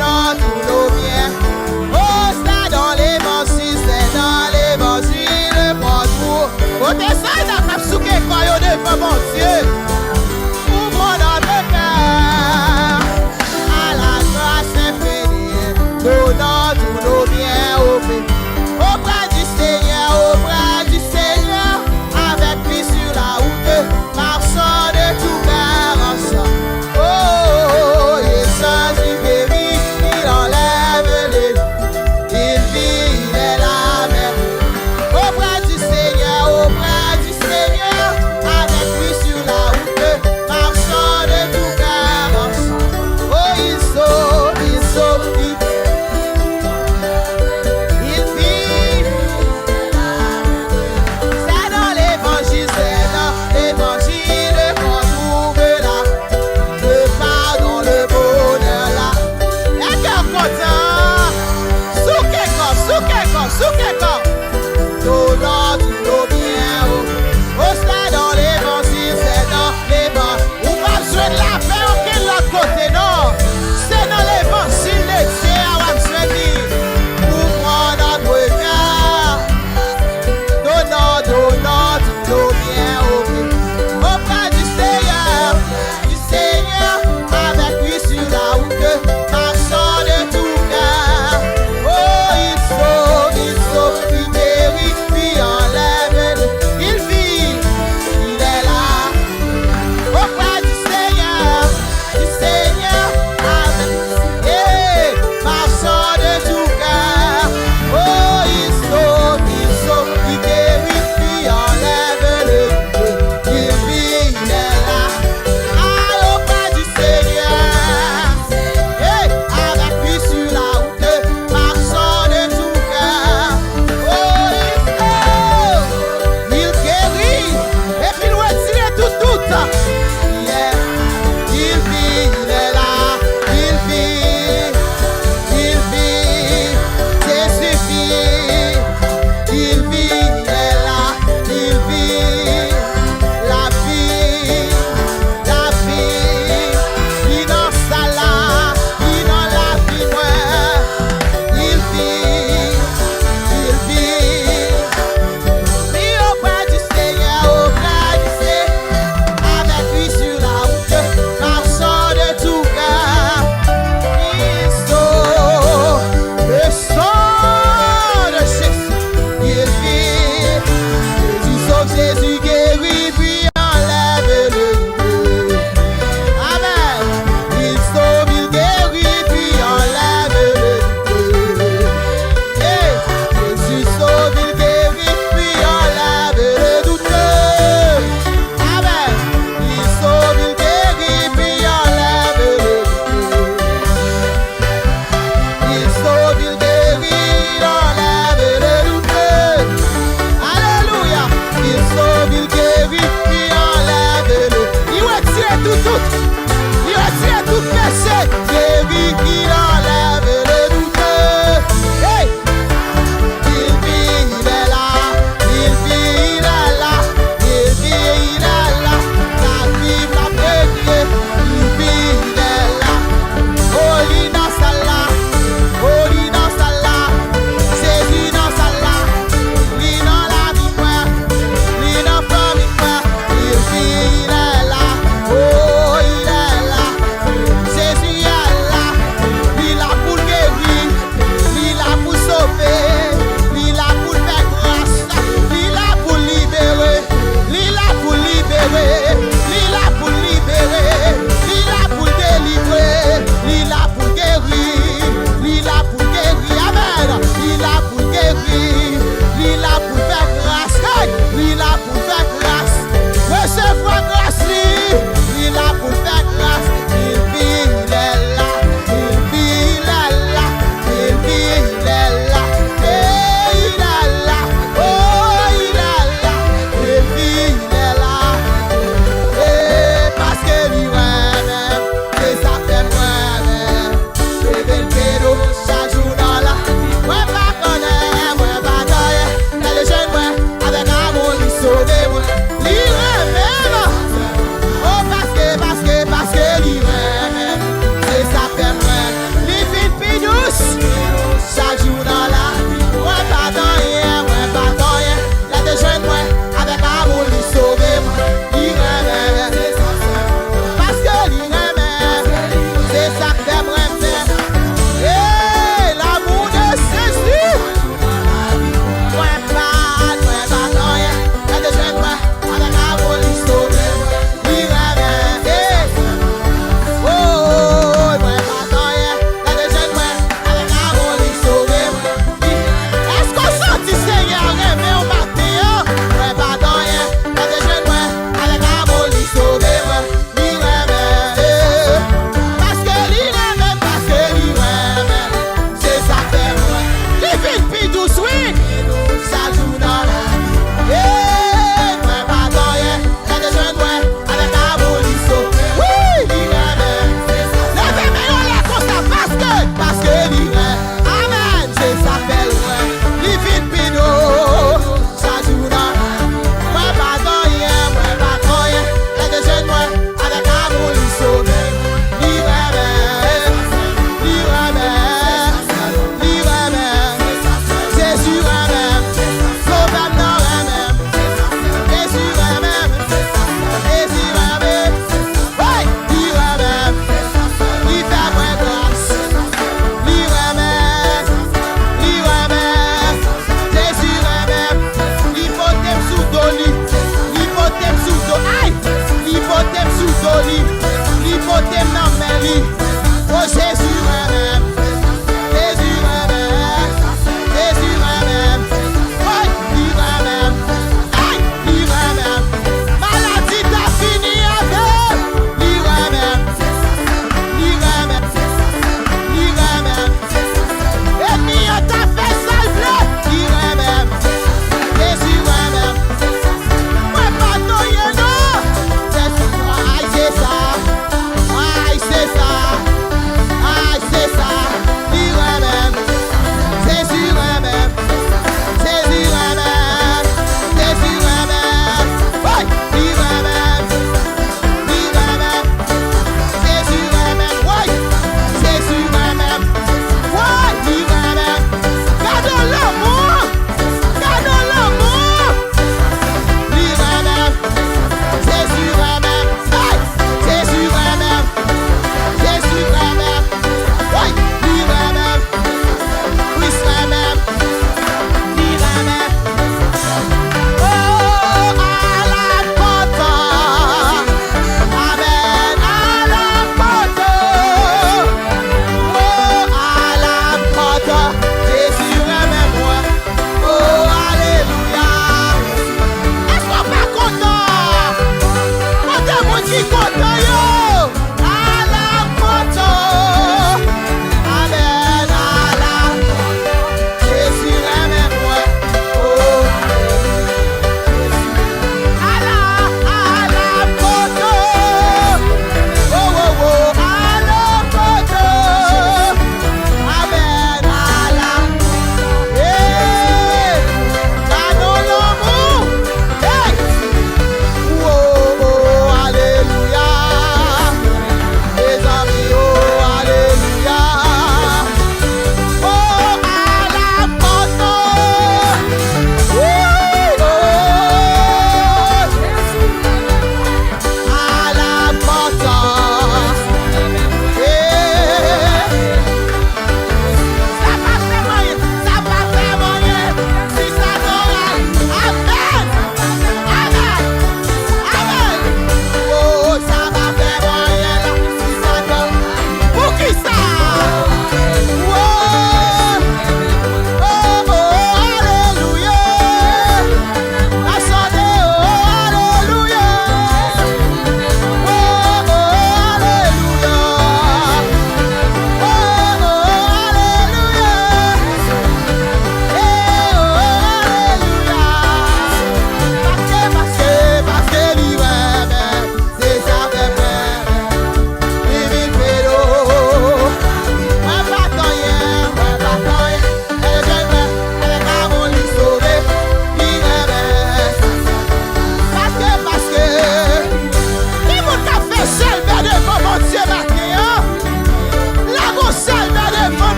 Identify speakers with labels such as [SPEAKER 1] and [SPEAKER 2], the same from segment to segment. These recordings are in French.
[SPEAKER 1] donnant tous nos biens. Oh, c'est dans l'évangile, c'est dans l'évangile, le parcours. Oh, t'es ça, il a pas souqué quand il devant mon Dieu. Ouvrons notre cœur à la grâce infinie, donnant tous nos biens au Père. Au bras du Seigneur, au bras du Seigneur, avec lui sur la route, marchant de tout cœur ensemble. Oh, Jésus, il guérit, il enlève les vies, il vit, il est la mer. Au bras du Seigneur, avec lui sur la route.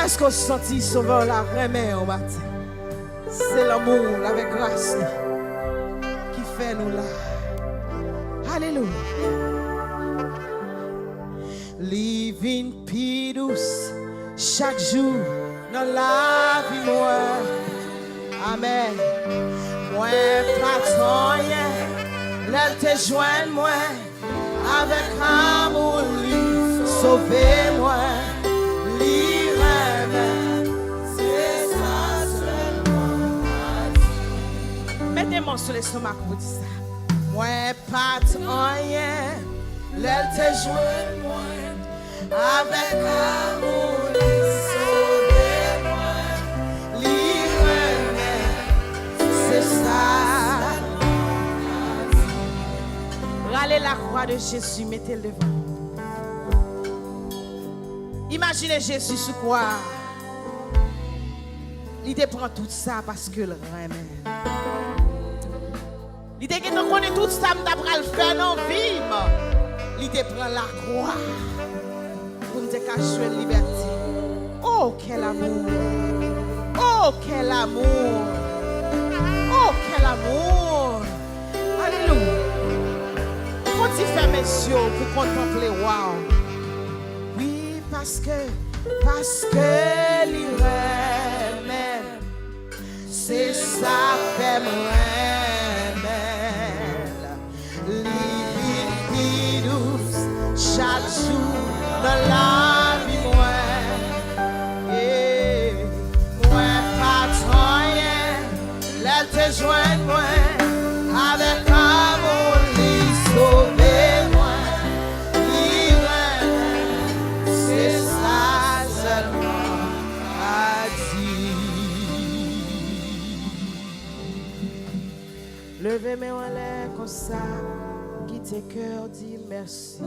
[SPEAKER 1] Est-ce qu'on sentit sauveur la remet au matin? C'est l'amour avec grâce qui fait nous là. Alléluia. Living vie douce chaque jour dans la vie moi. Amen. Moi pas rien, là te joindre moi avec amour lui sauver-moi. Mettez-moi sur l'estomac pour dire ça. Moi, pas rien, l'aile te joint, moi, avec amour, sauver-moi, livre-moi, c'est ça. Râlez la croix de Jésus, mettez-le devant. Imaginez Jésus sous quoi. Il te prend tout ça parce que le remet. Il te connaît tout ça, m't'apprend le faire dans la vie. Il te prend la croix pour te cacher la liberté. Oh, quel amour! Oh, quel amour! Oh, quel amour! Alléluia! Quand tu fermes mes yeux pour contempler, wow! Oui, parce que l'irréel, c'est ça fait moi. Chaque jour dans la vie, moi pas rien, là te joindre moi, avec amour, lui sauver-moi, c'est ça seulement à dire. Levez mes en l'air comme ça. Tes cœurs dit merci.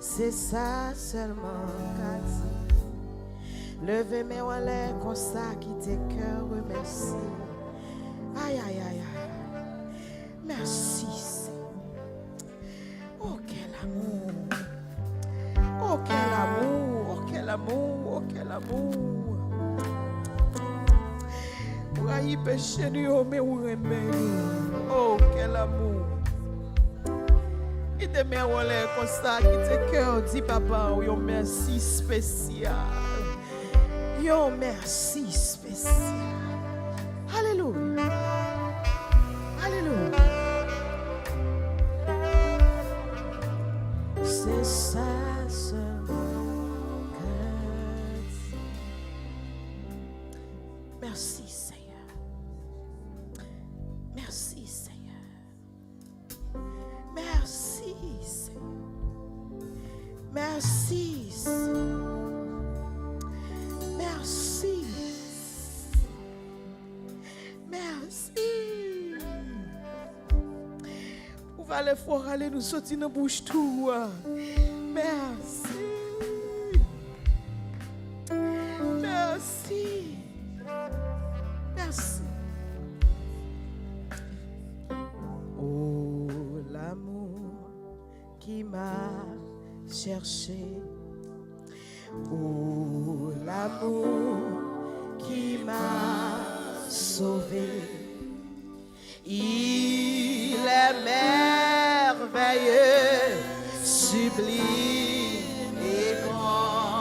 [SPEAKER 1] C'est ça seulement qu'à dire. Levez mes en l'air comme ça qui tes cœurs remercie. Aïe aïe aïe aïe. Merci. Oh quel amour. Oh quel amour. Oh quel amour. Oh quel amour. Pour y pécher nous mais ou remet. Oh quel amour. Qui te met en l'air comme ça, qui te cœur dit papa, yon merci spécial. Yon merci spécial. Alléluia. Alléluia. C'est ça seulement que merci Seigneur. Merci Seigneur. Merci, Seigneur. Merci, Seigneur. Merci. Merci. Vous allez fort aller nous sortir dans la bouche tout. Merci. Merci. Merci. Qui m'a cherché, oh l'amour qui m'a sauvé, il est merveilleux, sublime et grand.